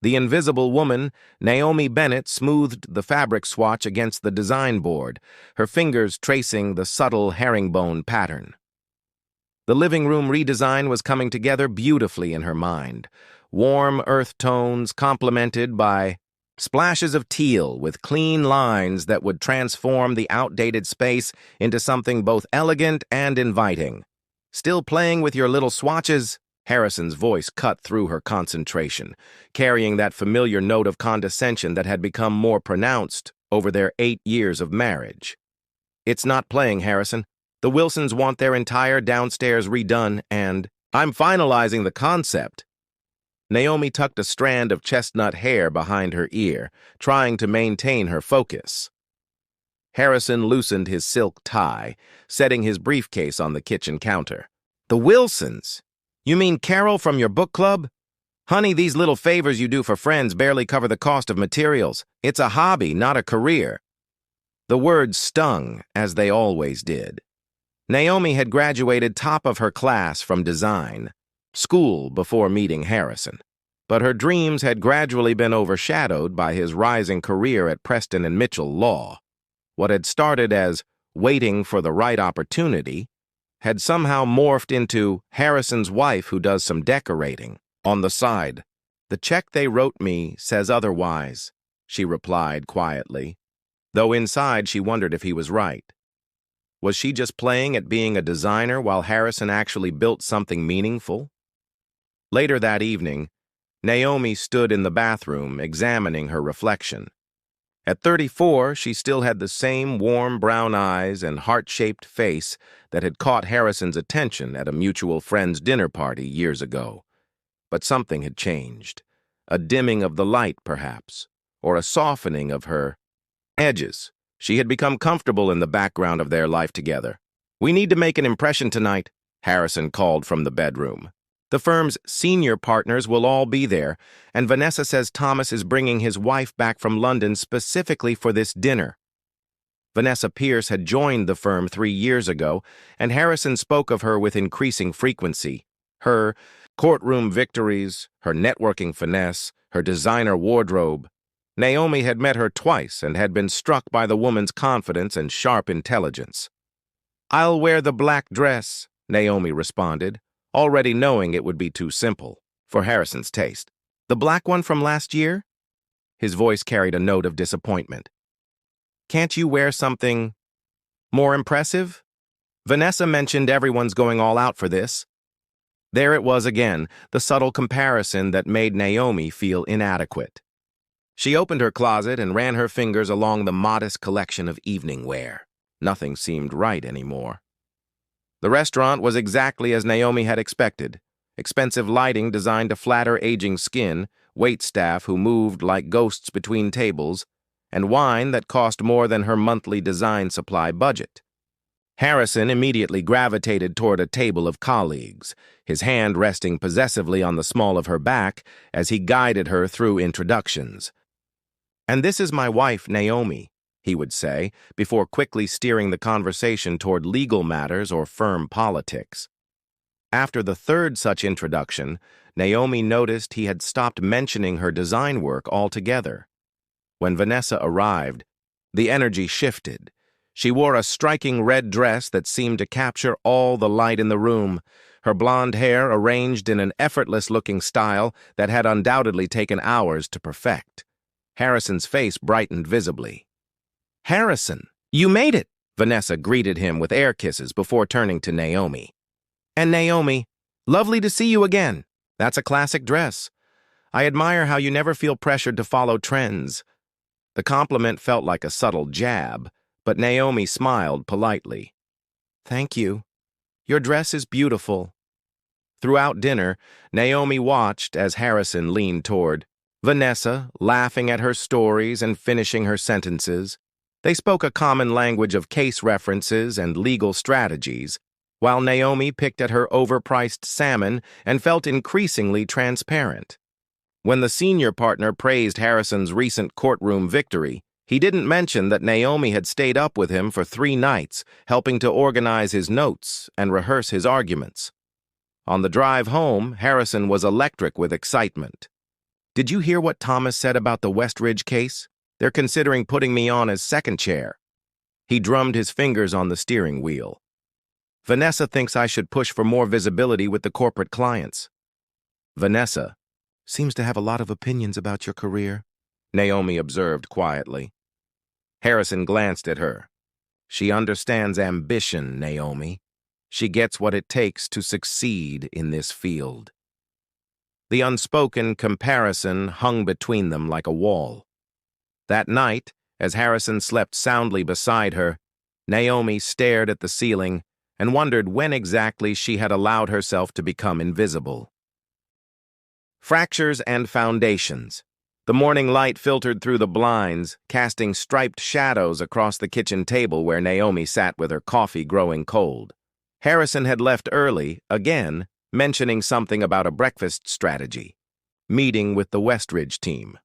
The invisible woman, Naomi Bennett, smoothed the fabric swatch against the design board, her fingers tracing the subtle herringbone pattern. The living room redesign was coming together beautifully in her mind. Warm earth tones complemented by splashes of teal with clean lines that would transform the outdated space into something both elegant and inviting. "Still playing with your little swatches?" Harrison's voice cut through her concentration, carrying that familiar note of condescension that had become more pronounced over their 8 years of marriage. "It's not playing, Harrison. The Wilsons want their entire downstairs redone, and I'm finalizing the concept." Naomi tucked a strand of chestnut hair behind her ear, trying to maintain her focus. Harrison loosened his silk tie, setting his briefcase on the kitchen counter. "The Wilsons? You mean Carol from your book club? Honey, these little favors you do for friends barely cover the cost of materials. It's a hobby, not a career." The words stung, as they always did. Naomi had graduated top of her class from design school before meeting Harrison, but her dreams had gradually been overshadowed by his rising career at Preston and Mitchell Law. What had started as waiting for the right opportunity had somehow morphed into Harrison's wife who does some decorating on the side. "The check they wrote me says otherwise," she replied quietly, though inside she wondered if he was right. Was she just playing at being a designer while Harrison actually built something meaningful? Later that evening, Naomi stood in the bathroom examining her reflection. At 34, she still had the same warm brown eyes and heart-shaped face that had caught Harrison's attention at a mutual friend's dinner party years ago. But something had changed. A dimming of the light, perhaps, or a softening of her edges. She had become comfortable in the background of their life together. "We need to make an impression tonight," Harrison called from the bedroom. "The firm's senior partners will all be there, and Vanessa says Thomas is bringing his wife back from London specifically for this dinner." Vanessa Pierce had joined the firm 3 years ago, and Harrison spoke of her with increasing frequency. Her courtroom victories, her networking finesse, her designer wardrobe. Naomi had met her twice and had been struck by the woman's confidence and sharp intelligence. "I'll wear the black dress," Naomi responded, already knowing it would be too simple for Harrison's taste. "The black one from last year?" His voice carried a note of disappointment. "Can't you wear something more impressive? Vanessa mentioned everyone's going all out for this." There it was again, the subtle comparison that made Naomi feel inadequate. She opened her closet and ran her fingers along the modest collection of evening wear. Nothing seemed right anymore. The restaurant was exactly as Naomi had expected. Expensive lighting designed to flatter aging skin, waitstaff who moved like ghosts between tables, and wine that cost more than her monthly design supply budget. Harrison immediately gravitated toward a table of colleagues, his hand resting possessively on the small of her back as he guided her through introductions. "And this is my wife, Naomi," he would say, before quickly steering the conversation toward legal matters or firm politics. After the third such introduction, Naomi noticed he had stopped mentioning her design work altogether. When Vanessa arrived, the energy shifted. She wore a striking red dress that seemed to capture all the light in the room, her blonde hair arranged in an effortless-looking style that had undoubtedly taken hours to perfect. Harrison's face brightened visibly. "Harrison, you made it!" Vanessa greeted him with air kisses before turning to Naomi. "And Naomi, lovely to see you again. That's a classic dress. I admire how you never feel pressured to follow trends." The compliment felt like a subtle jab, but Naomi smiled politely. "Thank you. Your dress is beautiful." Throughout dinner, Naomi watched as Harrison leaned toward Vanessa, laughing at her stories and finishing her sentences. They spoke a common language of case references and legal strategies, while Naomi picked at her overpriced salmon and felt increasingly transparent. When the senior partner praised Harrison's recent courtroom victory, he didn't mention that Naomi had stayed up with him for 3 nights, helping to organize his notes and rehearse his arguments. On the drive home, Harrison was electric with excitement. Did you hear what Thomas said about the Westridge case? They're considering putting me on as second chair. He drummed his fingers on the steering wheel. Vanessa thinks I should push for more visibility with the corporate clients. Vanessa seems to have a lot of opinions about your career, Naomi observed quietly. Harrison glanced at her. She understands ambition, Naomi. She gets what it takes to succeed in this field. The unspoken comparison hung between them like a wall. That night, as Harrison slept soundly beside her, Naomi stared at the ceiling and wondered when exactly she had allowed herself to become invisible. Fractures and foundations. The morning light filtered through the blinds, casting striped shadows across the kitchen table where Naomi sat with her coffee growing cold. Harrison had left early, again, mentioning something about a breakfast strategy, meeting with the Westridge team.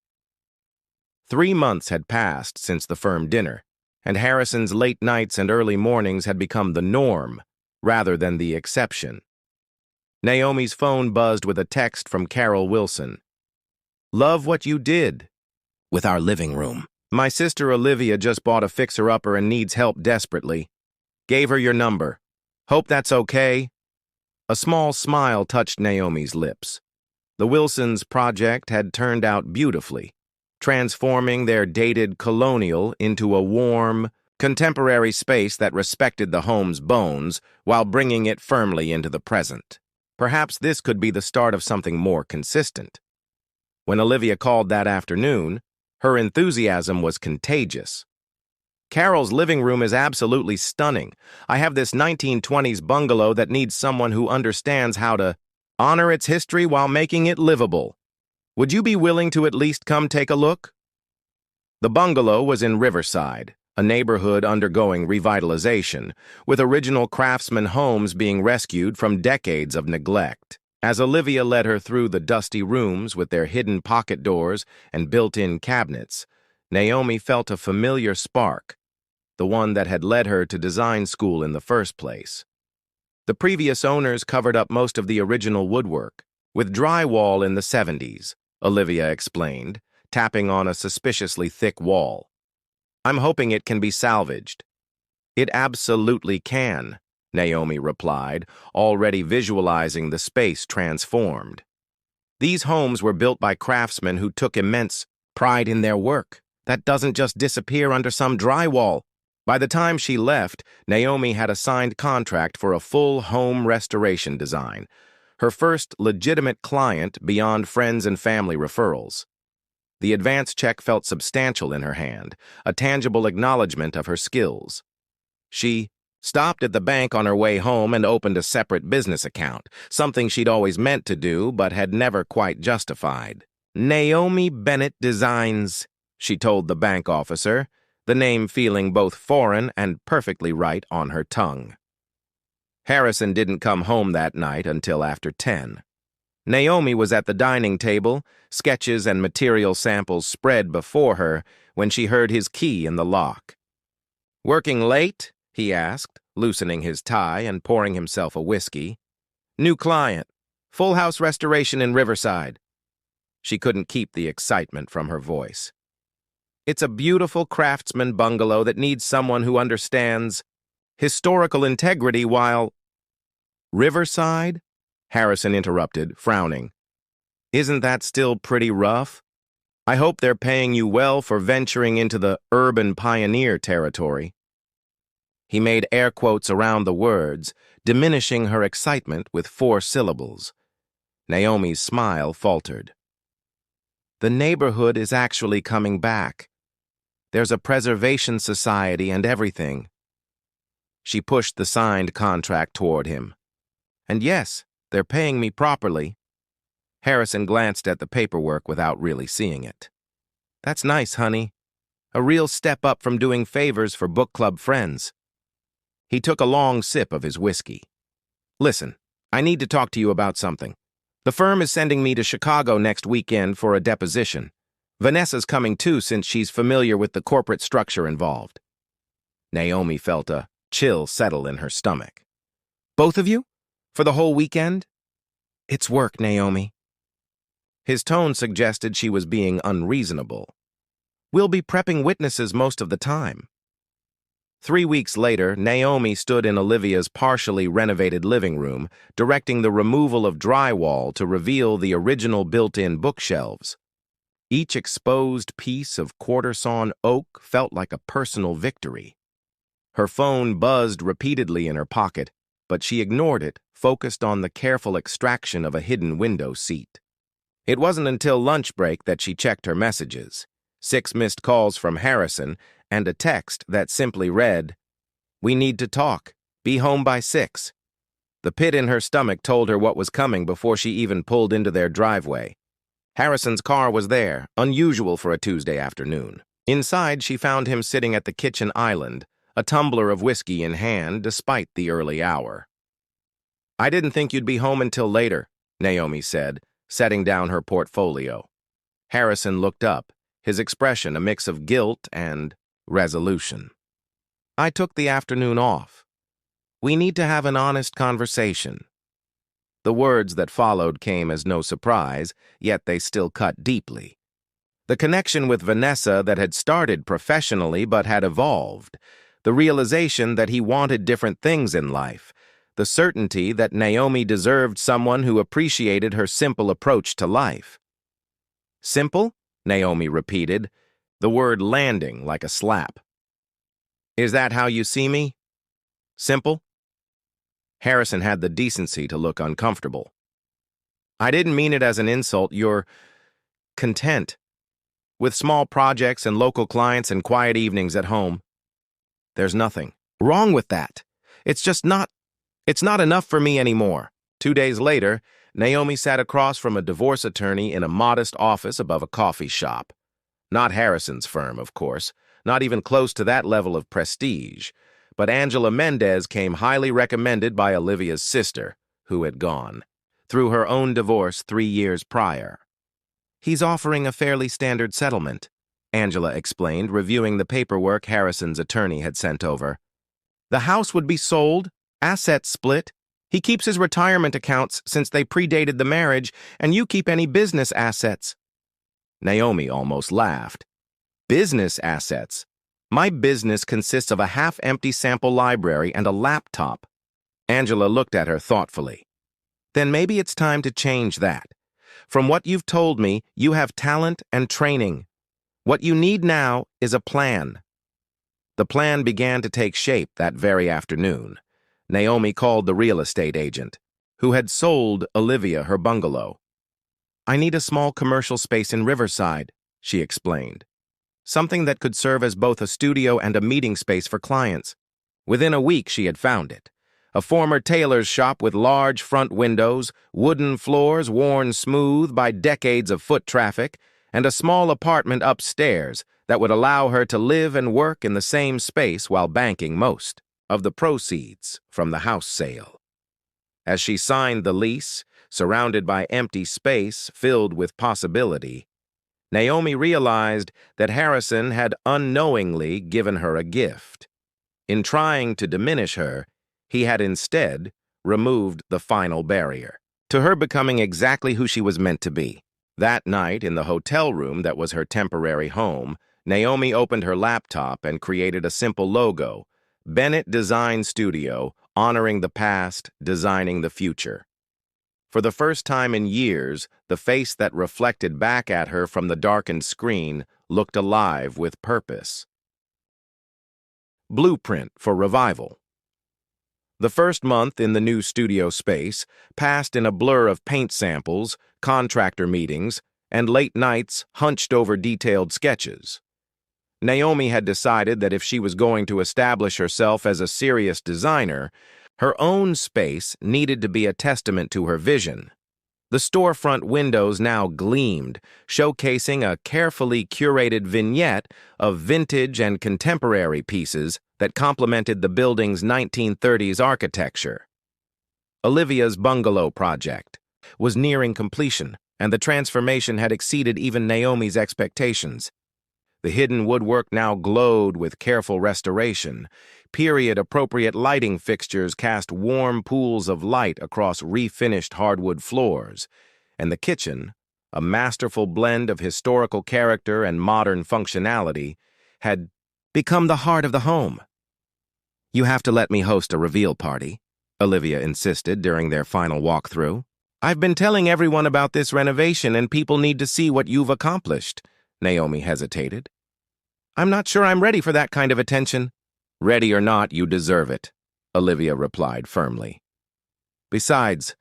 3 months had passed since the firm dinner, and Harrison's late nights and early mornings had become the norm, rather than the exception. Naomi's phone buzzed with a text from Carol Wilson. "Love what you did with our living room. My sister Olivia just bought a fixer-upper and needs help desperately. Gave her your number. Hope that's okay." A small smile touched Naomi's lips. The Wilsons' project had turned out beautifully, transforming their dated colonial into a warm, contemporary space that respected the home's bones while bringing it firmly into the present. Perhaps this could be the start of something more consistent. When Olivia called that afternoon, her enthusiasm was contagious. "Carol's living room is absolutely stunning. I have this 1920s bungalow that needs someone who understands how to honor its history while making it livable. Would you be willing to at least come take a look?" The bungalow was in Riverside, a neighborhood undergoing revitalization, with original craftsman homes being rescued from decades of neglect. As Olivia led her through the dusty rooms with their hidden pocket doors and built-in cabinets, Naomi felt a familiar spark, the one that had led her to design school in the first place. The previous owners covered up most of the original woodwork, with drywall in the 70s, Olivia explained, tapping on a suspiciously thick wall. "I'm hoping it can be salvaged." "It absolutely can," Naomi replied, already visualizing the space transformed. These homes were built by craftsmen who took immense pride in their work. That doesn't just disappear under some drywall. By the time she left, Naomi had a signed contract for a full home restoration design, her first legitimate client beyond friends and family referrals. The advance check felt substantial in her hand, a tangible acknowledgement of her skills. She stopped at the bank on her way home and opened a separate business account, something she'd always meant to do but had never quite justified. "Naomi Bennett Designs," she told the bank officer, the name feeling both foreign and perfectly right on her tongue. Harrison didn't come home that night until after 10. Naomi was at the dining table, sketches and material samples spread before her, when she heard his key in the lock. "Working late?" he asked, loosening his tie and pouring himself a whiskey. "New client. Full house restoration in Riverside." She couldn't keep the excitement from her voice. "It's a beautiful craftsman bungalow that needs someone who understands historical integrity while—" "Riverside?" Harrison interrupted, frowning. "Isn't that still pretty rough? I hope they're paying you well for venturing into the urban pioneer territory." He made air quotes around the words, diminishing her excitement with 4 syllables. Naomi's smile faltered. "The neighborhood is actually coming back. There's a preservation society and everything." She pushed the signed contract toward him. "And yes, they're paying me properly." Harrison glanced at the paperwork without really seeing it. "That's nice, honey. A real step up from doing favors for book club friends." He took a long sip of his whiskey. "Listen, I need to talk to you about something. The firm is sending me to Chicago next weekend for a deposition. Vanessa's coming too since she's familiar with the corporate structure involved." Naomi felt a chill settle in her stomach. "Both of you? For the whole weekend?" "It's work, Naomi." His tone suggested she was being unreasonable. "We'll be prepping witnesses most of the time." 3 weeks later, Naomi stood in Olivia's partially renovated living room, directing the removal of drywall to reveal the original built-in bookshelves. Each exposed piece of quarter-sawn oak felt like a personal victory. Her phone buzzed repeatedly in her pocket, but she ignored it, focused on the careful extraction of a hidden window seat. It wasn't until lunch break that she checked her messages. 6 missed calls from Harrison and a text that simply read, "We need to talk. Be home by 6. The pit in her stomach told her what was coming before she even pulled into their driveway. Harrison's car was there, unusual for a Tuesday afternoon. Inside, she found him sitting at the kitchen island, a tumbler of whiskey in hand despite the early hour. "I didn't think you'd be home until later," Naomi said, setting down her portfolio. Harrison looked up, his expression a mix of guilt and resolution. "I took the afternoon off. We need to have an honest conversation." The words that followed came as no surprise, yet they still cut deeply. The connection with Vanessa that had started professionally but had evolved, the realization that he wanted different things in life, the certainty that Naomi deserved someone who appreciated her simple approach to life. "Simple?" Naomi repeated, the word landing like a slap. "Is that how you see me? Simple?" Harrison had the decency to look uncomfortable. "I didn't mean it as an insult. You're content, with small projects and local clients and quiet evenings at home. There's nothing wrong with that. It's not enough for me anymore." 2 days later, Naomi sat across from a divorce attorney in a modest office above a coffee shop. Not Harrison's firm, of course, not even close to that level of prestige, but Angela Mendez came highly recommended by Olivia's sister, who had gone through her own divorce 3 years prior. "He's offering a fairly standard settlement," Angela explained, reviewing the paperwork Harrison's attorney had sent over. "The house would be sold, assets split. He keeps his retirement accounts since they predated the marriage, and you keep any business assets." Naomi almost laughed. "Business assets? My business consists of a half-empty sample library and a laptop." Angela looked at her thoughtfully. "Then maybe it's time to change that. From what you've told me, you have talent and training. What you need now is a plan." The plan began to take shape that very afternoon. Naomi called the real estate agent, who had sold Olivia her bungalow. "I need a small commercial space in Riverside," she explained. "Something that could serve as both a studio and a meeting space for clients." Within a week, she had found it. A former tailor's shop with large front windows, wooden floors worn smooth by decades of foot traffic, and a small apartment upstairs that would allow her to live and work in the same space while banking most of the proceeds from the house sale. As she signed the lease, surrounded by empty space filled with possibility, Naomi realized that Harrison had unknowingly given her a gift. In trying to diminish her, he had instead removed the final barrier to her becoming exactly who she was meant to be. That night, in the hotel room that was her temporary home, Naomi opened her laptop and created a simple logo: Bennett Design Studio, honoring the past, designing the future. For the first time in years, the face that reflected back at her from the darkened screen looked alive with purpose. Blueprint for Revival. The first month in the new studio space passed in a blur of paint samples, contractor meetings, and late nights hunched over detailed sketches. Naomi had decided that if she was going to establish herself as a serious designer, her own space needed to be a testament to her vision. The storefront windows now gleamed, showcasing a carefully curated vignette of vintage and contemporary pieces that complemented the building's 1930s architecture. Olivia's bungalow project was nearing completion, and the transformation had exceeded even Naomi's expectations. The hidden woodwork now glowed with careful restoration. Period-appropriate lighting fixtures cast warm pools of light across refinished hardwood floors, and the kitchen, a masterful blend of historical character and modern functionality, had become the heart of the home. "You have to let me host a reveal party," Olivia insisted during their final walkthrough. "I've been telling everyone about this renovation and people need to see what you've accomplished." Naomi hesitated. "I'm not sure I'm ready for that kind of attention." "Ready or not, you deserve it," Olivia replied firmly. "Besides,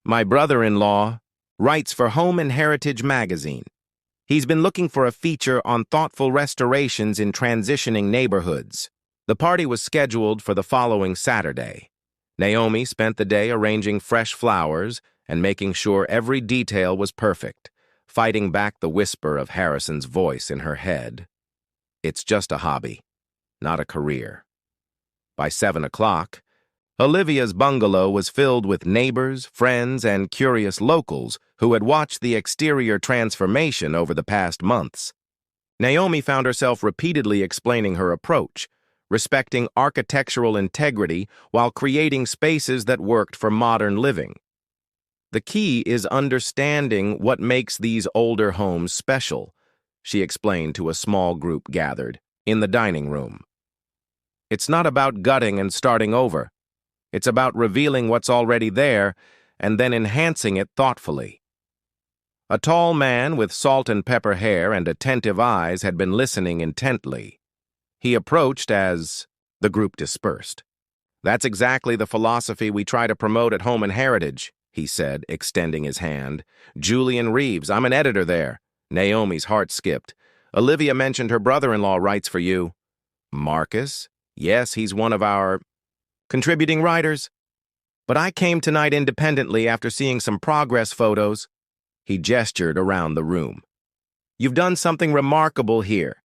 my brother-in-law writes for Home and Heritage magazine. He's been looking for a feature on thoughtful restorations in transitioning neighborhoods." The party was scheduled for the following Saturday. Naomi spent the day arranging fresh flowers and making sure every detail was perfect, fighting back the whisper of Harrison's voice in her head. "It's just a hobby, not a career." By 7 o'clock, Olivia's bungalow was filled with neighbors, friends, and curious locals who had watched the exterior transformation over the past months. Naomi found herself repeatedly explaining her approach, respecting architectural integrity while creating spaces that worked for modern living. "The key is understanding what makes these older homes special," she explained to a small group gathered in the dining room. "It's not about gutting and starting over. It's about revealing what's already there and then enhancing it thoughtfully." A tall man with salt and pepper hair and attentive eyes had been listening intently. He approached as the group dispersed. "That's exactly the philosophy we try to promote at Home and Heritage," he said, extending his hand. "Julian Reeves, I'm an editor there." Naomi's heart skipped. "Olivia mentioned her brother-in-law writes for you." "Marcus? Yes, he's one of our contributing writers. But I came tonight independently after seeing some progress photos." He gestured around the room. "You've done something remarkable here.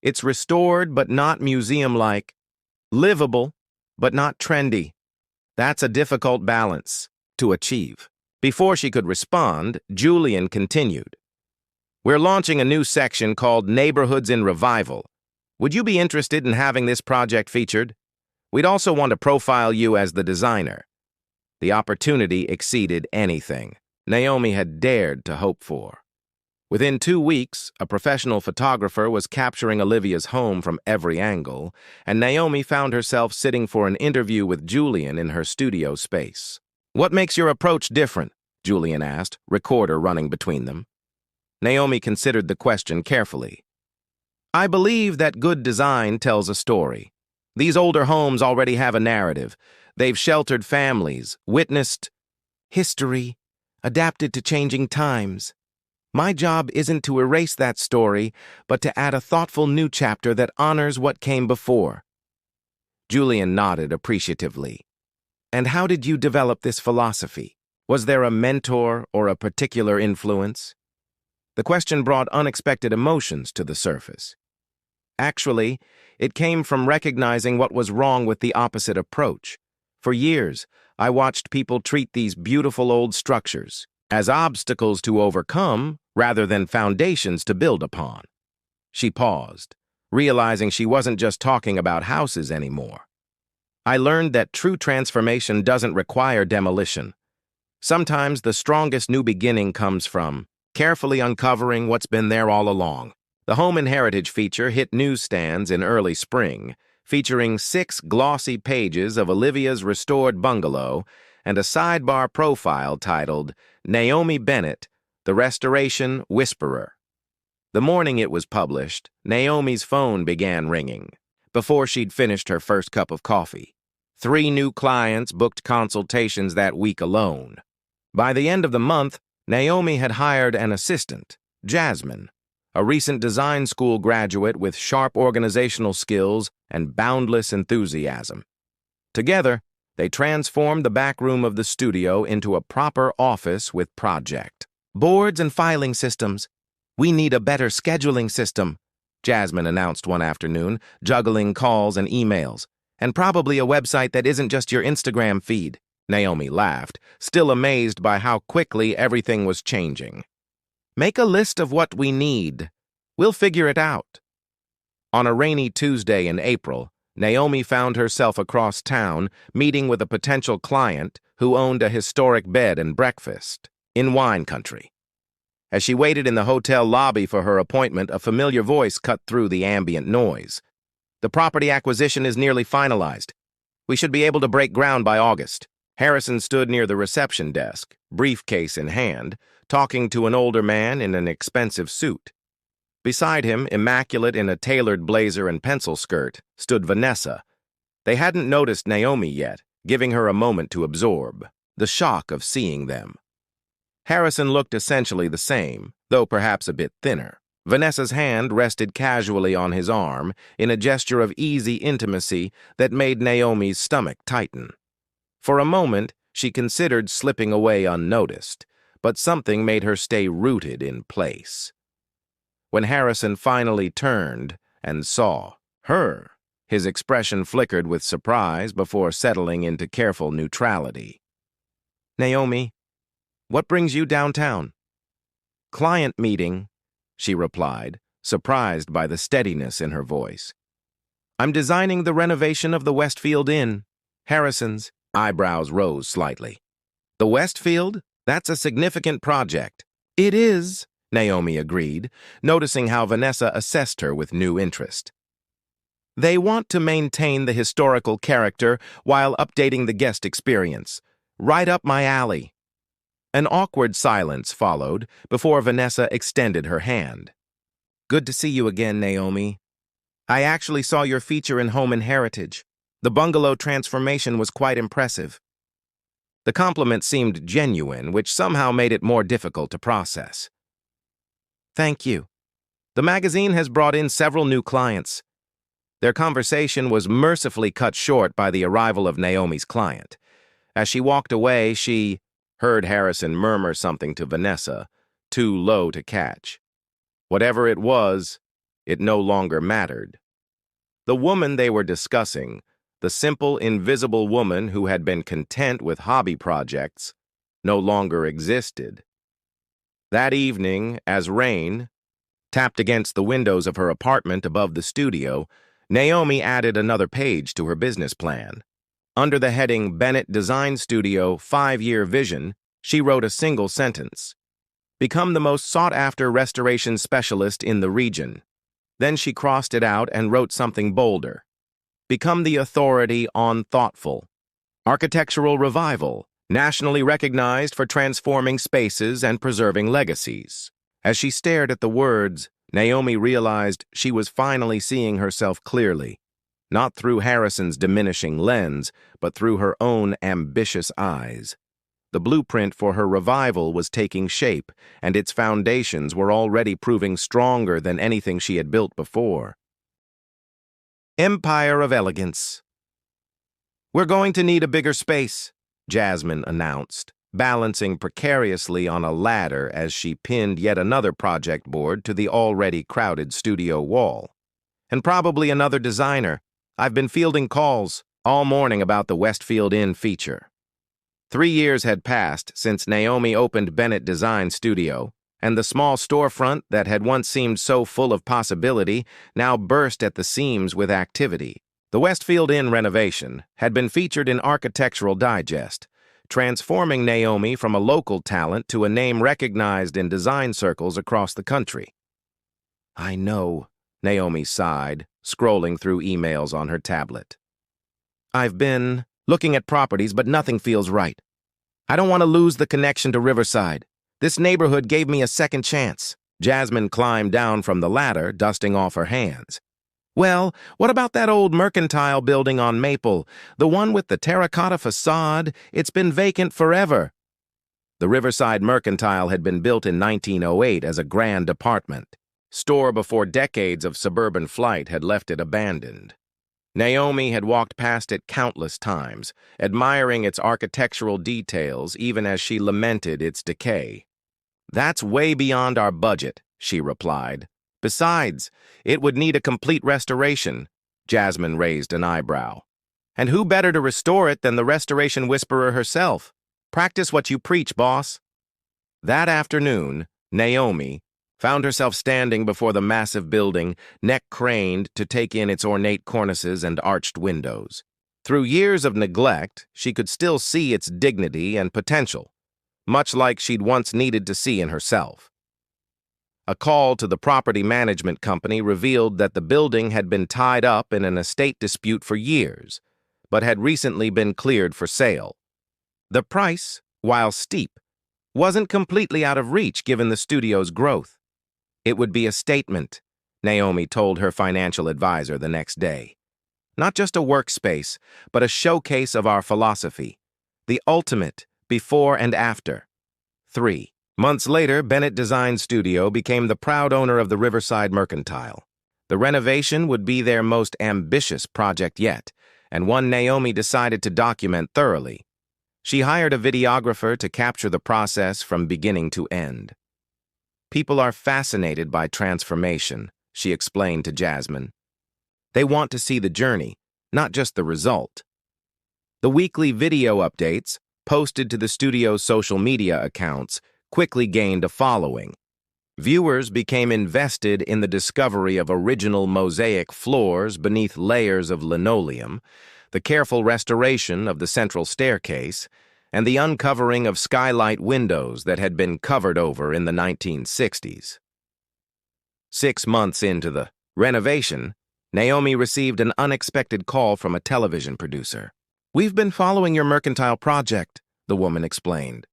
It's restored but not museum-like, livable but not trendy. That's a difficult balance to achieve." Before she could respond, Julian continued. "We're launching a new section called Neighborhoods in Revival. Would you be interested in having this project featured? We'd also want to profile you as the designer." The opportunity exceeded anything Naomi had dared to hope for. Within 2 weeks, a professional photographer was capturing Olivia's home from every angle, and Naomi found herself sitting for an interview with Julian in her studio space. "What makes your approach different?" Julian asked, recorder running between them. Naomi considered the question carefully. "I believe that good design tells a story. These older homes already have a narrative. They've sheltered families, witnessed history, adapted to changing times. My job isn't to erase that story, but to add a thoughtful new chapter that honors what came before." Julian nodded appreciatively. "And how did you develop this philosophy? Was there a mentor or a particular influence?" The question brought unexpected emotions to the surface. Actually, it came from recognizing what was wrong with the opposite approach. For years, I watched people treat these beautiful old structures as obstacles to overcome rather than foundations to build upon. She paused, realizing she wasn't just talking about houses anymore. "I learned that true transformation doesn't require demolition. Sometimes the strongest new beginning comes from carefully uncovering what's been there all along." The Home and Heritage feature hit newsstands in early spring, featuring 6 glossy pages of Olivia's restored bungalow and a sidebar profile titled Naomi Bennett, the Restoration Whisperer. The morning it was published, Naomi's phone began ringing. Before she'd finished her first cup of coffee, 3 new clients booked consultations that week alone. By the end of the month, Naomi had hired an assistant, Jasmine, a recent design school graduate with sharp organizational skills and boundless enthusiasm. Together, they transformed the back room of the studio into a proper office with project boards and filing systems. "We need a better scheduling system," Jasmine announced one afternoon, juggling calls and emails. "And probably a website that isn't just your Instagram feed." Naomi laughed, still amazed by how quickly everything was changing. "Make a list of what we need. We'll figure it out." On a rainy Tuesday in April, Naomi found herself across town meeting with a potential client who owned a historic bed and breakfast in wine country. As she waited in the hotel lobby for her appointment, a familiar voice cut through the ambient noise. "The property acquisition is nearly finalized. We should be able to break ground by August." Harrison stood near the reception desk, briefcase in hand, talking to an older man in an expensive suit. Beside him, immaculate in a tailored blazer and pencil skirt, stood Vanessa. They hadn't noticed Naomi yet, giving her a moment to absorb the shock of seeing them. Harrison looked essentially the same, though perhaps a bit thinner. Vanessa's hand rested casually on his arm in a gesture of easy intimacy that made Naomi's stomach tighten. For a moment, she considered slipping away unnoticed, but something made her stay rooted in place. When Harrison finally turned and saw her, his expression flickered with surprise before settling into careful neutrality. "Naomi, what brings you downtown?" "Client meeting," she replied, surprised by the steadiness in her voice. "I'm designing the renovation of the Westfield Inn." Harrison's eyebrows rose slightly. "The Westfield? That's a significant project." "It is," Naomi agreed, noticing how Vanessa assessed her with new interest. "They want to maintain the historical character while updating the guest experience. Right up my alley." An awkward silence followed before Vanessa extended her hand. "Good to see you again, Naomi. I actually saw your feature in Home and Heritage. The bungalow transformation was quite impressive." The compliment seemed genuine, which somehow made it more difficult to process. "Thank you. The magazine has brought in several new clients." Their conversation was mercifully cut short by the arrival of Naomi's client. As she walked away, she heard Harrison murmur something to Vanessa, too low to catch. Whatever it was, it no longer mattered. The woman they were discussing, the simple, invisible woman who had been content with hobby projects, no longer existed. That evening, as rain tapped against the windows of her apartment above the studio, Naomi added another page to her business plan. Under the heading Bennett Design Studio 5-Year Vision, she wrote a single sentence: "Become the most sought-after restoration specialist in the region." Then she crossed it out and wrote something bolder: "Become the authority on thoughtful architectural revival, nationally recognized for transforming spaces and preserving legacies." As she stared at the words, Naomi realized she was finally seeing herself clearly, not through Harrison's diminishing lens, but through her own ambitious eyes. The blueprint for her revival was taking shape, and its foundations were already proving stronger than anything she had built before. Empire of Elegance. "We're going to need a bigger space," Jasmine announced, balancing precariously on a ladder as she pinned yet another project board to the already crowded studio wall. "And probably another designer. I've been fielding calls all morning about the Westfield Inn feature." 3 years had passed since Naomi opened Bennett Design Studio, and the small storefront that had once seemed so full of possibility now burst at the seams with activity. The Westfield Inn renovation had been featured in Architectural Digest, transforming Naomi from a local talent to a name recognized in design circles across the country. "I know," Naomi sighed, scrolling through emails on her tablet. "I've been looking at properties, but nothing feels right. I don't want to lose the connection to Riverside. This neighborhood gave me a second chance." Jasmine climbed down from the ladder, dusting off her hands. "Well, what about that old mercantile building on Maple, the one with the terracotta facade? It's been vacant forever." The Riverside Mercantile had been built in 1908 as a grand apartment store before decades of suburban flight had left it abandoned. Naomi had walked past it countless times, admiring its architectural details even as she lamented its decay. "That's way beyond our budget," she replied. "Besides, it would need a complete restoration." Jasmine raised an eyebrow. "And who better to restore it than the restoration whisperer herself? Practice what you preach, boss." That afternoon, Naomi found herself standing before the massive building, neck craned to take in its ornate cornices and arched windows. Through years of neglect, she could still see its dignity and potential, much like she'd once needed to see in herself. A call to the property management company revealed that the building had been tied up in an estate dispute for years, but had recently been cleared for sale. The price, while steep, wasn't completely out of reach given the studio's growth. It would be a statement, Naomi told her financial advisor the next day. Not just a workspace, but a showcase of our philosophy. The ultimate before and after. 3 months later, Bennett Design Studio became the proud owner of the Riverside Mercantile. The renovation would be their most ambitious project yet, and one Naomi decided to document thoroughly. She hired a videographer to capture the process from beginning to end. People are fascinated by transformation, she explained to Jasmine. They want to see the journey, not just the result. The weekly video updates, posted to the studio's social media accounts, quickly gained a following. Viewers became invested in the discovery of original mosaic floors beneath layers of linoleum, the careful restoration of the central staircase, and the uncovering of skylight windows that had been covered over in the 1960s. 6 months into the renovation, Naomi received an unexpected call from a television producer. "We've been following your mercantile project," the woman explained.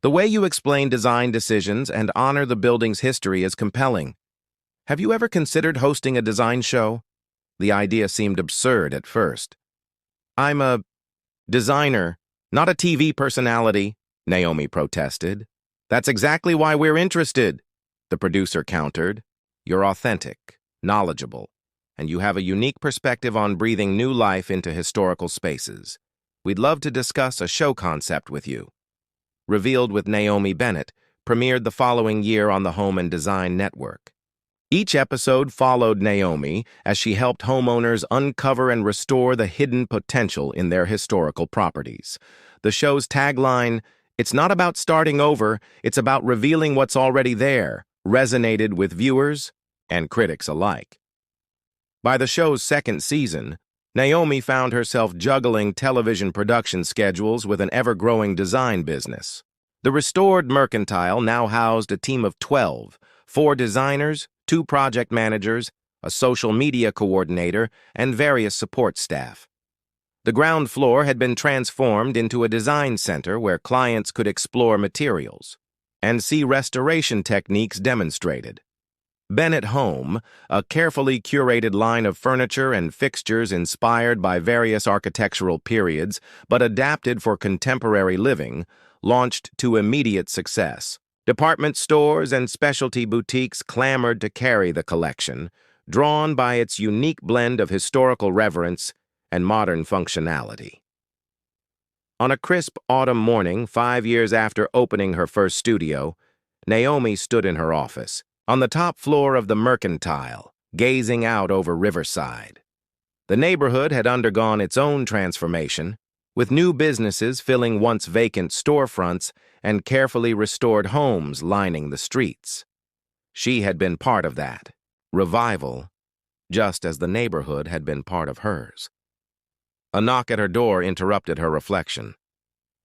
"The way you explain design decisions and honor the building's history is compelling. Have you ever considered hosting a design show?" The idea seemed absurd at first. "I'm a designer, not a TV personality," Naomi protested. "That's exactly why we're interested," the producer countered. "You're authentic, knowledgeable, and you have a unique perspective on breathing new life into historical spaces. We'd love to discuss a show concept with you." Revealed with Naomi Bennett, premiered the following year on the Home and Design Network. Each episode followed Naomi as she helped homeowners uncover and restore the hidden potential in their historical properties. The show's tagline, "It's not about starting over, it's about revealing what's already there," resonated with viewers and critics alike. By the show's second season, Naomi found herself juggling television production schedules with an ever-growing design business. The restored Mercantile now housed a team of 12, 4 designers, 2 project managers, a social media coordinator, and various support staff. The ground floor had been transformed into a design center where clients could explore materials and see restoration techniques demonstrated. Bennett Home, a carefully curated line of furniture and fixtures inspired by various architectural periods but adapted for contemporary living, launched to immediate success. Department stores and specialty boutiques clamored to carry the collection, drawn by its unique blend of historical reverence and modern functionality. On a crisp autumn morning, 5 years after opening her first studio, Naomi stood in her office, on the top floor of the Mercantile, gazing out over Riverside. The neighborhood had undergone its own transformation, with new businesses filling once vacant storefronts and carefully restored homes lining the streets. She had been part of that revival, just as the neighborhood had been part of hers. A knock at her door interrupted her reflection.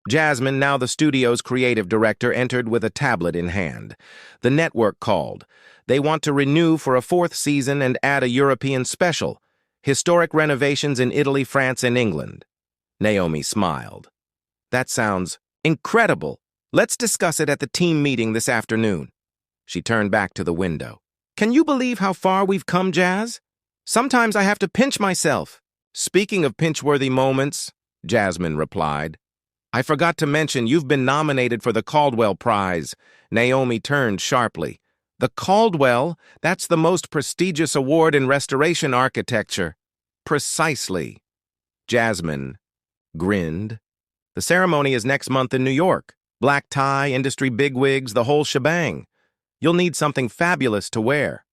Jasmine, now the studio's creative director, entered with a tablet in hand. The network called. They want to renew for a 4th season and add a European special, historic renovations in Italy, France, and England. Naomi smiled. "That sounds incredible. Let's discuss it at the team meeting this afternoon." She turned back to the window. "Can you believe how far we've come, Jazz? Sometimes I have to pinch myself." "Speaking of pinch-worthy moments," Jasmine replied, "I forgot to mention you've been nominated for the Caldwell Prize." Naomi turned sharply. "The Caldwell? That's the most prestigious award in restoration architecture." "Precisely." Jasmine grinned. "The ceremony is next month in New York. Black tie, industry bigwigs, the whole shebang. You'll need something fabulous to wear."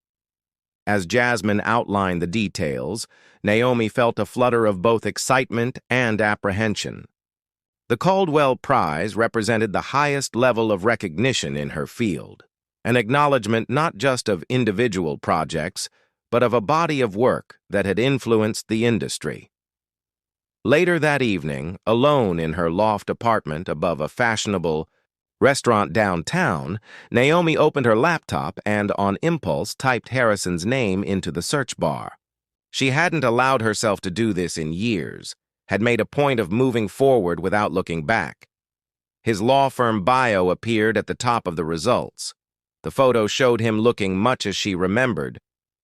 As Jasmine outlined the details, Naomi felt a flutter of both excitement and apprehension. The Caldwell Prize represented the highest level of recognition in her field, an acknowledgement not just of individual projects, but of a body of work that had influenced the industry. Later that evening, alone in her loft apartment above a fashionable restaurant downtown, Naomi opened her laptop and, on impulse, typed Harrison's name into the search bar. She hadn't allowed herself to do this in years, had made a point of moving forward without looking back. His law firm bio appeared at the top of the results. The photo showed him looking much as she remembered,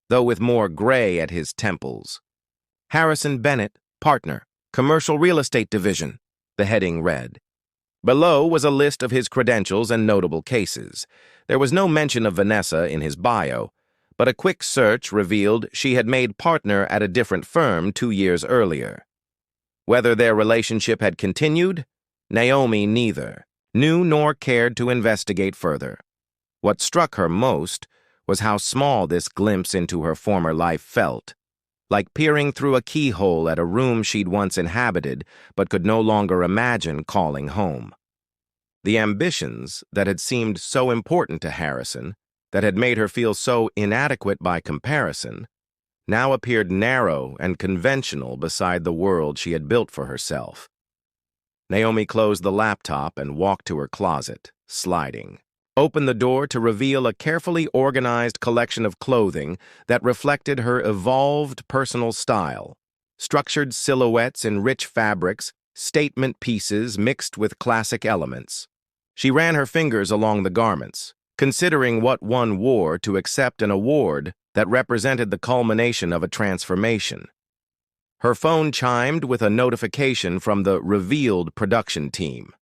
though with more gray at his temples. Harrison Bennett, partner, Commercial Real Estate Division, the heading read. Below was a list of his credentials and notable cases. There was no mention of Vanessa in his bio, but a quick search revealed she had made partner at a different firm 2 years earlier. Whether their relationship had continued, Naomi neither knew nor cared to investigate further. What struck her most was how small this glimpse into her former life felt, like peering through a keyhole at a room she'd once inhabited but could no longer imagine calling home. The ambitions that had seemed so important to Harrison, that had made her feel so inadequate by comparison, now appeared narrow and conventional beside the world she had built for herself. Naomi closed the laptop and walked to her closet, sliding. Opened the door to reveal a carefully organized collection of clothing that reflected her evolved personal style. Structured silhouettes in rich fabrics, statement pieces mixed with classic elements. She ran her fingers along the garments, considering what one wore to accept an award that represented the culmination of a transformation. Her phone chimed with a notification from the Revealed production team.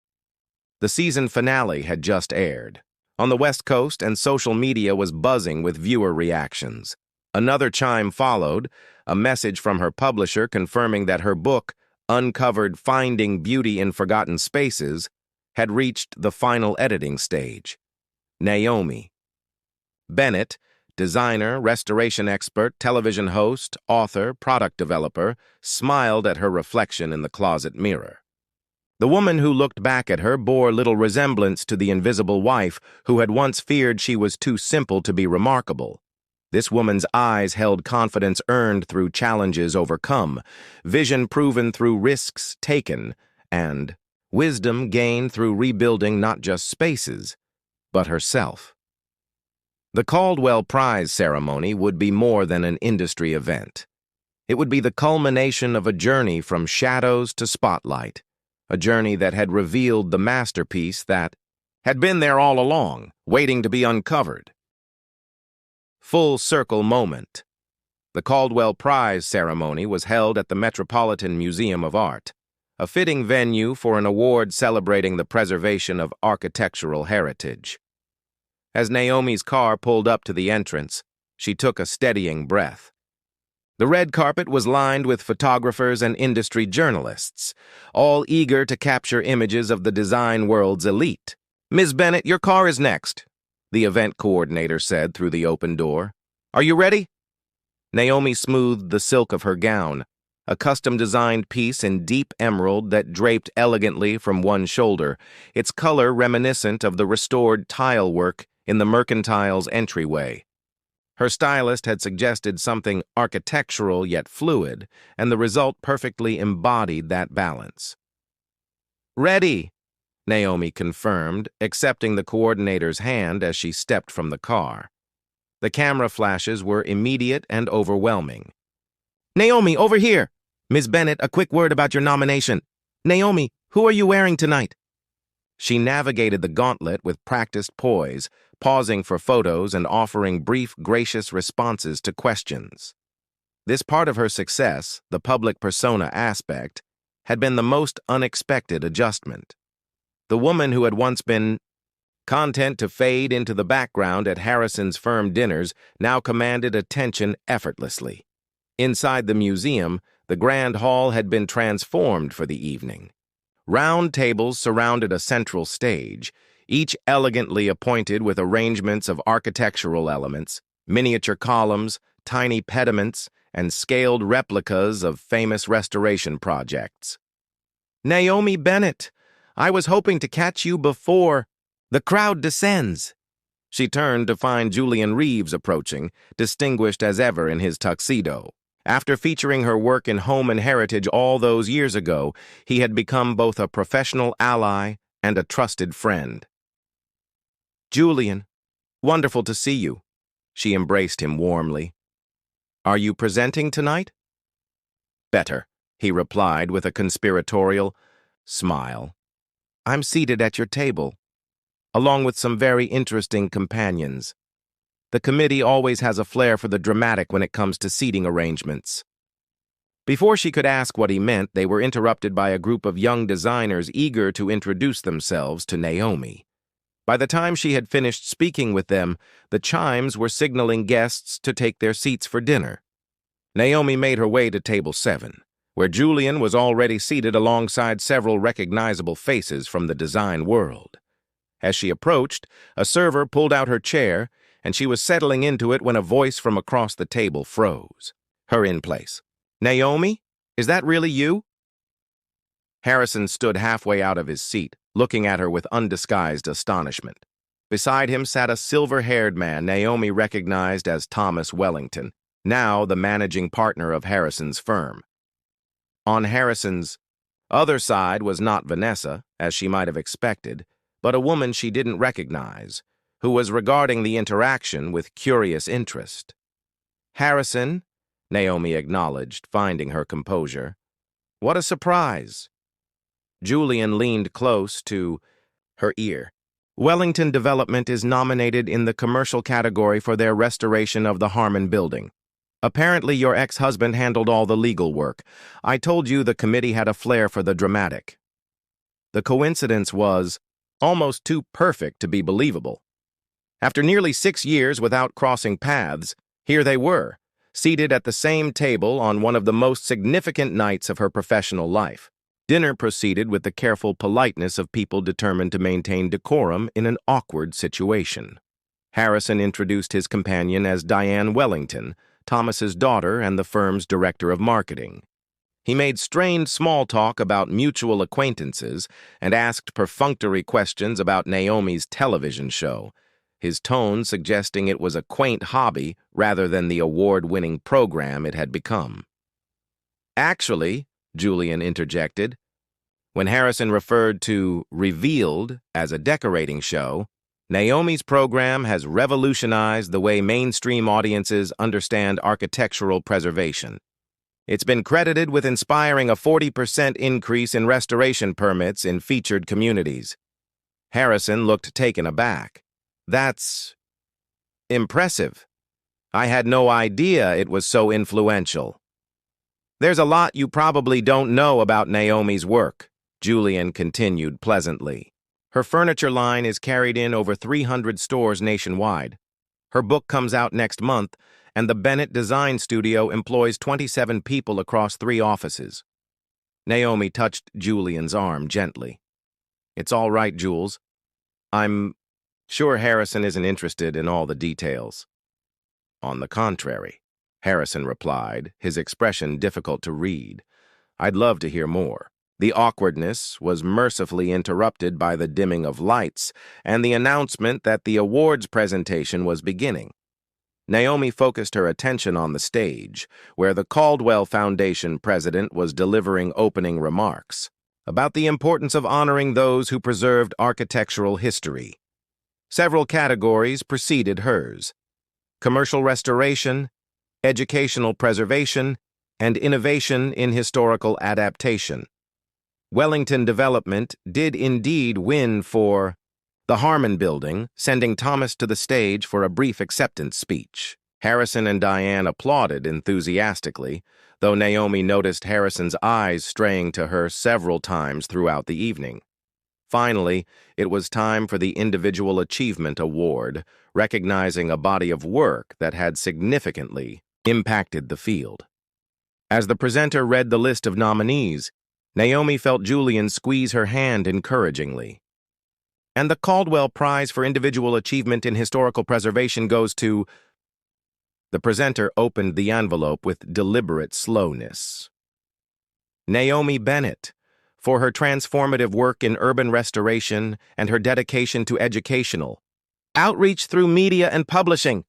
The season finale had just aired. On the West Coast, and social media was buzzing with viewer reactions. Another chime followed, a message from her publisher confirming that her book, Uncovered Finding Beauty in Forgotten Spaces, had reached the final editing stage. Naomi Bennett, designer, restoration expert, television host, author, product developer, smiled at her reflection in the closet mirror. The woman who looked back at her bore little resemblance to the invisible wife who had once feared she was too simple to be remarkable. This woman's eyes held confidence earned through challenges overcome, vision proven through risks taken, and wisdom gained through rebuilding not just spaces, but herself. The Caldwell Prize ceremony would be more than an industry event. It would be the culmination of a journey from shadows to spotlight, a journey that had revealed the masterpiece that had been there all along, waiting to be uncovered. Full circle moment. The Caldwell Prize ceremony was held at the Metropolitan Museum of Art, a fitting venue for an award celebrating the preservation of architectural heritage. As Naomi's car pulled up to the entrance, she took a steadying breath. The red carpet was lined with photographers and industry journalists, all eager to capture images of the design world's elite. "Ms. Bennett, your car is next," the event coordinator said through the open door. "Are you ready?" Naomi smoothed the silk of her gown, a custom-designed piece in deep emerald that draped elegantly from one shoulder, its color reminiscent of the restored tile work in the Mercantile's entryway. Her stylist had suggested something architectural yet fluid, and the result perfectly embodied that balance. "Ready," Naomi confirmed, accepting the coordinator's hand as she stepped from the car. The camera flashes were immediate and overwhelming. "Naomi, over here! Ms. Bennett, a quick word about your nomination. Naomi, who are you wearing tonight?" She navigated the gauntlet with practiced poise, pausing for photos and offering brief, gracious responses to questions. This part of her success, the public persona aspect, had been the most unexpected adjustment. The woman who had once been content to fade into the background at Harrison's firm dinners now commanded attention effortlessly. Inside the museum, the grand hall had been transformed for the evening. Round tables surrounded a central stage, each elegantly appointed with arrangements of architectural elements, miniature columns, tiny pediments, and scaled replicas of famous restoration projects. "Naomi Bennett, I was hoping to catch you before the crowd descends." She turned to find Julian Reeves approaching, distinguished as ever in his tuxedo. After featuring her work in Home and Heritage all those years ago, he had become both a professional ally and a trusted friend. Julian, wonderful to see you. She embraced him warmly. Are you presenting tonight? Better, he replied with a conspiratorial smile. I'm seated at your table, along with some very interesting companions. The committee always has a flair for the dramatic when it comes to seating arrangements. Before she could ask what he meant, they were interrupted by a group of young designers eager to introduce themselves to Naomi. By the time she had finished speaking with them, the chimes were signaling guests to take their seats for dinner. Naomi made her way to table 7, where Julian was already seated alongside several recognizable faces from the design world. As she approached, a server pulled out her chair, and she was settling into it when a voice from across the table froze her in place. Naomi, is that really you? Harrison stood halfway out of his seat, looking at her with undisguised astonishment. Beside him sat a silver-haired man Naomi recognized as Thomas Wellington, now the managing partner of Harrison's firm. On Harrison's other side was not Vanessa, as she might have expected, but a woman she didn't recognize, who was regarding the interaction with curious interest. Harrison, Naomi acknowledged, finding her composure. What a surprise. Julian leaned close to her ear. Wellington Development is nominated in the commercial category for their restoration of the Harmon building. Apparently your ex-husband handled all the legal work. I told you the committee had a flair for the dramatic. The coincidence was almost too perfect to be believable. After nearly 6 years without crossing paths, here they were, seated at the same table on one of the most significant nights of her professional life. Dinner proceeded with the careful politeness of people determined to maintain decorum in an awkward situation. Harrison introduced his companion as Diane Wellington, Thomas's daughter and the firm's director of marketing. He made strained small talk about mutual acquaintances and asked perfunctory questions about Naomi's television show, his tone suggesting it was a quaint hobby rather than the award-winning program it had become. Actually, Julian interjected, when Harrison referred to Revealed as a decorating show, Naomi's program has revolutionized the way mainstream audiences understand architectural preservation. It's been credited with inspiring a 40% increase in restoration permits in featured communities. Harrison looked taken aback. That's impressive. I had no idea it was so influential. There's a lot you probably don't know about Naomi's work, Julian continued pleasantly. Her furniture line is carried in over 300 stores nationwide. Her book comes out next month, and the Bennett Design Studio employs 27 people across 3 offices. Naomi touched Julian's arm gently. It's all right, Jules. I'm sure Harrison isn't interested in all the details. On the contrary, Harrison replied, his expression difficult to read. I'd love to hear more. The awkwardness was mercifully interrupted by the dimming of lights and the announcement that the awards presentation was beginning. Naomi focused her attention on the stage, where the Caldwell Foundation president was delivering opening remarks about the importance of honoring those who preserved architectural history. Several categories preceded hers: commercial restoration, educational preservation, and innovation in historical adaptation. Wellington Development did indeed win for the Harmon building, sending Thomas to the stage for a brief acceptance speech. Harrison and Diane applauded enthusiastically, though Naomi noticed Harrison's eyes straying to her several times throughout the evening. Finally, it was time for the Individual Achievement Award, recognizing a body of work that had significantly impacted the field. As the presenter read the list of nominees, Naomi felt Julian squeeze her hand encouragingly. And the Caldwell Prize for Individual Achievement in Historical Preservation goes to... The presenter opened the envelope with deliberate slowness. Naomi Bennett, for her transformative work in urban restoration and her dedication to educational outreach through media and publishing.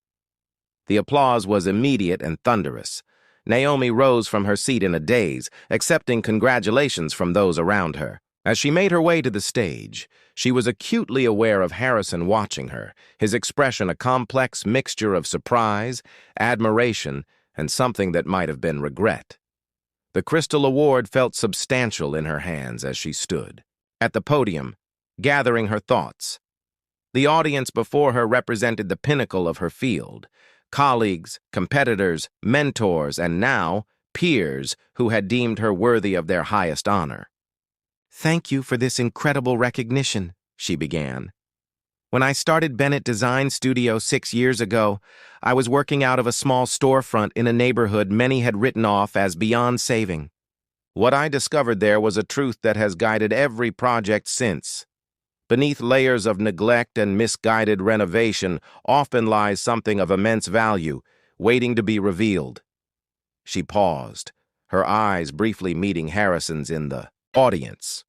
The applause was immediate and thunderous. Naomi rose from her seat in a daze, accepting congratulations from those around her. As she made her way to the stage, she was acutely aware of Harrison watching her, his expression a complex mixture of surprise, admiration, and something that might have been regret. The Crystal Award felt substantial in her hands as she stood at the podium, gathering her thoughts. The audience before her represented the pinnacle of her field, colleagues, competitors, mentors, and now peers who had deemed her worthy of their highest honor. "Thank you for this incredible recognition," she began. "When I started Bennett Design Studio 6 years ago, I was working out of a small storefront in a neighborhood many had written off as beyond saving. What I discovered there was a truth that has guided every project since. Beneath layers of neglect and misguided renovation often lies something of immense value, waiting to be revealed." She paused, her eyes briefly meeting Harrison's in the audience.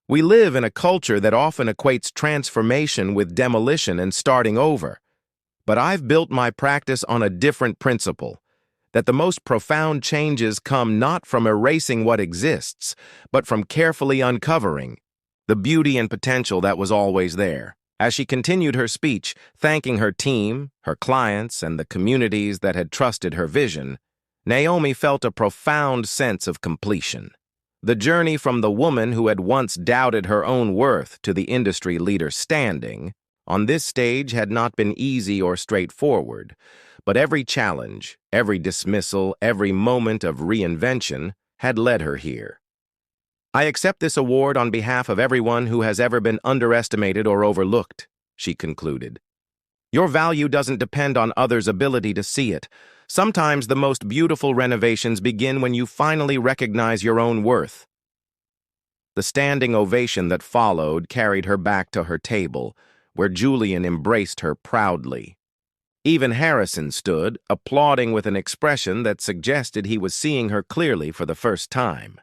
"We live in a culture that often equates transformation with demolition and starting over. But I've built my practice on a different principle, that the most profound changes come not from erasing what exists, but from carefully uncovering the beauty and potential that was always there." As she continued her speech, thanking her team, her clients, and the communities that had trusted her vision, Naomi felt a profound sense of completion. The journey from the woman who had once doubted her own worth to the industry leader standing on this stage had not been easy or straightforward, but every challenge, every dismissal, every moment of reinvention had led her here. "I accept this award on behalf of everyone who has ever been underestimated or overlooked," she concluded. "Your value doesn't depend on others' ability to see it. Sometimes the most beautiful renovations begin when you finally recognize your own worth." The standing ovation that followed carried her back to her table, where Julian embraced her proudly. Even Harrison stood, applauding with an expression that suggested he was seeing her clearly for the first time.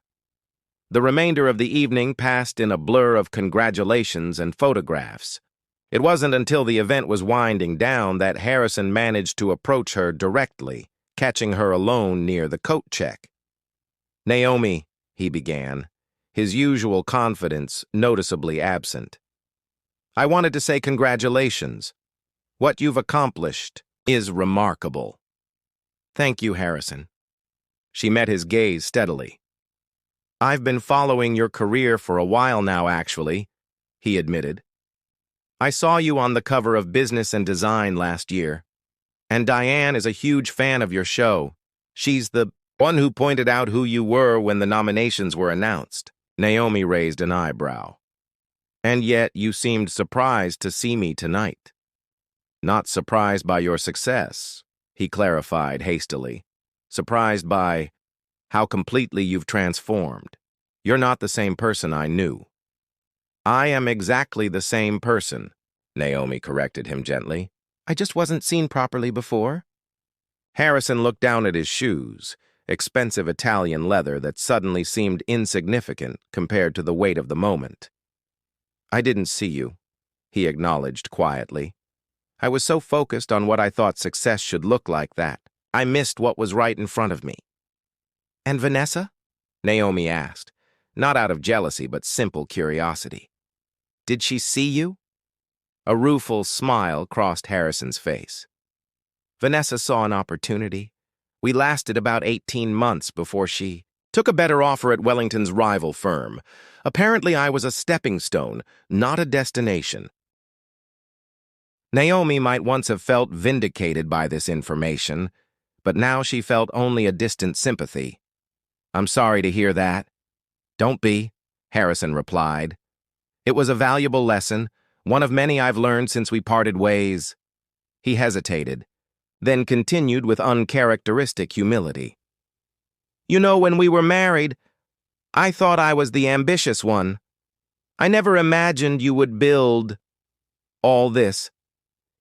The remainder of the evening passed in a blur of congratulations and photographs. It wasn't until the event was winding down that Harrison managed to approach her directly, catching her alone near the coat check. "Naomi," he began, his usual confidence noticeably absent. "I wanted to say congratulations. What you've accomplished is remarkable." "Thank you, Harrison." She met his gaze steadily. "I've been following your career for a while now, actually," he admitted. "I saw you on the cover of Business and Design last year. And Diane is a huge fan of your show. She's the one who pointed out who you were when the nominations were announced." Naomi raised an eyebrow. "And yet you seemed surprised to see me tonight." "Not surprised by your success," he clarified hastily. "Surprised by how completely you've transformed. You're not the same person I knew." "I am exactly the same person," Naomi corrected him gently. "I just wasn't seen properly before." Harrison looked down at his shoes, expensive Italian leather that suddenly seemed insignificant compared to the weight of the moment. "I didn't see you," he acknowledged quietly. "I was so focused on what I thought success should look like that I missed what was right in front of me." "And Vanessa?" Naomi asked, not out of jealousy but simple curiosity. "Did she see you?" A rueful smile crossed Harrison's face. "Vanessa saw an opportunity. We lasted about 18 months before she took a better offer at Wellington's rival firm. Apparently I was a stepping stone, not a destination." Naomi might once have felt vindicated by this information, but now she felt only a distant sympathy. "I'm sorry to hear that." "Don't be," Harrison replied. "It was a valuable lesson, one of many I've learned since we parted ways." He hesitated, then continued with uncharacteristic humility. "You know, when we were married, I thought I was the ambitious one. I never imagined you would build all this."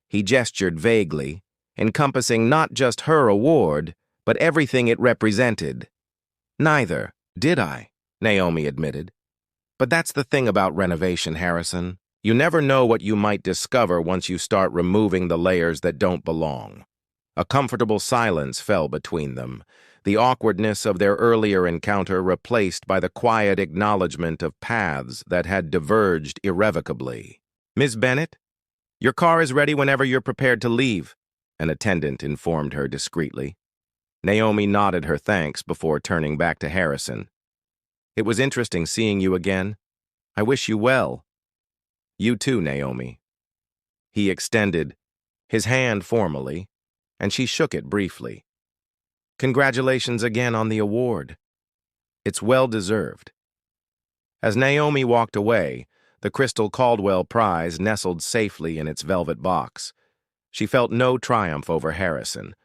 He gestured vaguely, encompassing not just her award, but everything it represented. "Neither did I," Naomi admitted. "But that's the thing about renovation, Harrison. You never know what you might discover once you start removing the layers that don't belong." A comfortable silence fell between them, the awkwardness of their earlier encounter replaced by the quiet acknowledgement of paths that had diverged irrevocably. "Miss Bennett, your car is ready whenever you're prepared to leave," an attendant informed her discreetly. Naomi nodded her thanks before turning back to Harrison. "It was interesting seeing you again. I wish you well." "You too, Naomi." He extended his hand formally, and she shook it briefly. "Congratulations again on the award. It's well-deserved." As Naomi walked away, the Crystal Caldwell Prize nestled safely in its velvet box. She felt no triumph over Harrison,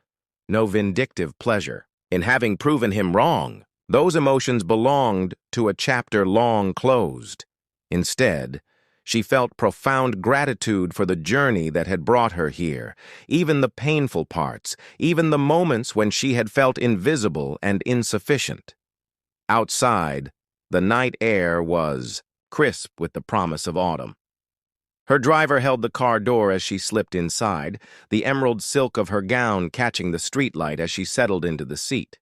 no vindictive pleasure in having proven him wrong. Those emotions belonged to a chapter long closed. Instead, she felt profound gratitude for the journey that had brought her here, even the painful parts, even the moments when she had felt invisible and insufficient. Outside, the night air was crisp with the promise of autumn. Her driver held the car door as she slipped inside, the emerald silk of her gown catching the streetlight as she settled into the seat.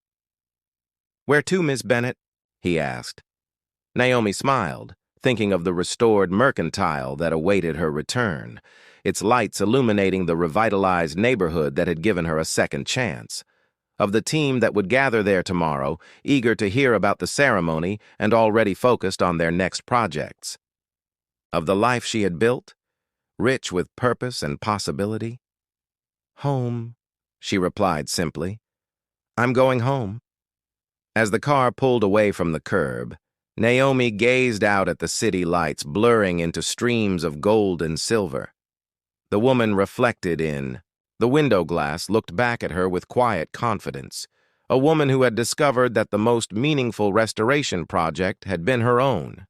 "Where to, Miss Bennett?" he asked. Naomi smiled, thinking of the restored mercantile that awaited her return, its lights illuminating the revitalized neighborhood that had given her a second chance, of the team that would gather there tomorrow, eager to hear about the ceremony and already focused on their next projects, of the life she had built, rich with purpose and possibility. "Home," she replied simply. "I'm going home." As the car pulled away from the curb, Naomi gazed out at the city lights blurring into streams of gold and silver. The woman reflected in the window glass looked back at her with quiet confidence, a woman who had discovered that the most meaningful restoration project had been her own.